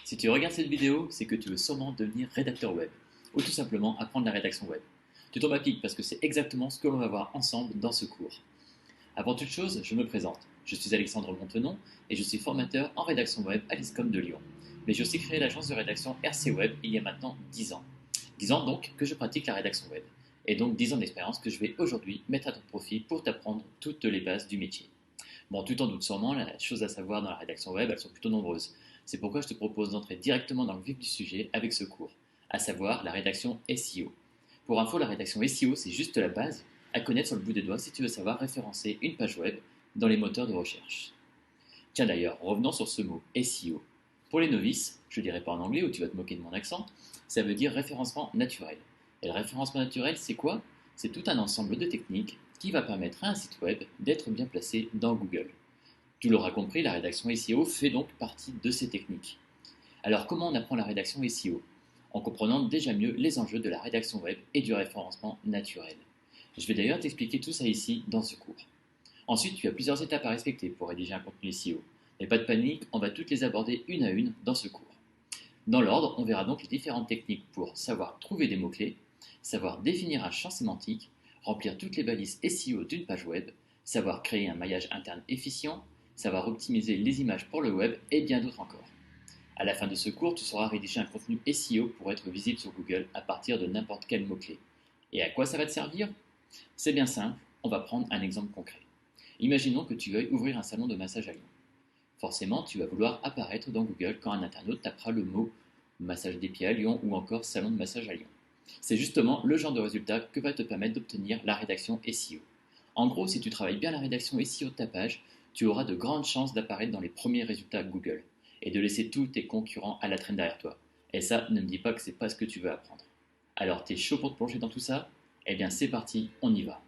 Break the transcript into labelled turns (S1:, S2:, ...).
S1: Si tu regardes cette vidéo, c'est que tu veux sûrement devenir rédacteur web, ou tout simplement apprendre la rédaction web. Tu tombes à pic parce que c'est exactement ce que l'on va voir ensemble dans ce cours. Avant toute chose, je me présente. Je suis Alexandre Montenon et je suis formateur en rédaction web à l'ISCOM de Lyon. Mais j'ai aussi créé l'agence de rédaction RC Web il y a maintenant 10 ans. 10 ans donc que je pratique la rédaction web. Et donc 10 ans d'expérience que je vais aujourd'hui mettre à ton profit pour t'apprendre toutes les bases du métier. Bon, tu t'en doutes sûrement, les choses à savoir dans la rédaction web, elles sont plutôt nombreuses. C'est pourquoi je te propose d'entrer directement dans le vif du sujet avec ce cours, à savoir la rédaction SEO. Pour info, la rédaction SEO, c'est juste la base à connaître sur le bout des doigts si tu veux savoir référencer une page web dans les moteurs de recherche. Tiens d'ailleurs, revenons sur ce mot SEO. Pour les novices, je ne dirais pas en anglais où tu vas te moquer de mon accent, ça veut dire référencement naturel. Et le référencement naturel, c'est quoi? C'est tout un ensemble de techniques qui va permettre à un site web d'être bien placé dans Google. Tu l'auras compris, la rédaction SEO fait donc partie de ces techniques. Alors comment on apprend la rédaction SEO? En comprenant déjà mieux les enjeux de la rédaction web et du référencement naturel. Je vais d'ailleurs t'expliquer tout ça ici dans ce cours. Ensuite, tu as plusieurs étapes à respecter pour rédiger un contenu SEO. Mais pas de panique, on va toutes les aborder une à une dans ce cours. Dans l'ordre, on verra donc les différentes techniques pour savoir trouver des mots-clés, savoir définir un champ sémantique, remplir toutes les balises SEO d'une page web, savoir créer un maillage interne efficient, savoir optimiser les images pour le web et bien d'autres encore. À la fin de ce cours, tu sauras rédiger un contenu SEO pour être visible sur Google à partir de n'importe quel mot-clé. Et à quoi ça va te servir? C'est bien simple, on va prendre un exemple concret. Imaginons que tu veuilles ouvrir un salon de massage à Lyon. Forcément, tu vas vouloir apparaître dans Google quand un internaute tapera le mot massage des pieds à Lyon ou encore salon de massage à Lyon. C'est justement le genre de résultat que va te permettre d'obtenir la rédaction SEO. En gros, si tu travailles bien la rédaction SEO de ta page, tu auras de grandes chances d'apparaître dans les premiers résultats Google et de laisser tous tes concurrents à la traîne derrière toi. Et ça, ne me dis pas que c'est pas ce que tu veux apprendre. Alors, t'es chaud pour te plonger dans tout ça? Eh bien, c'est parti, on y va.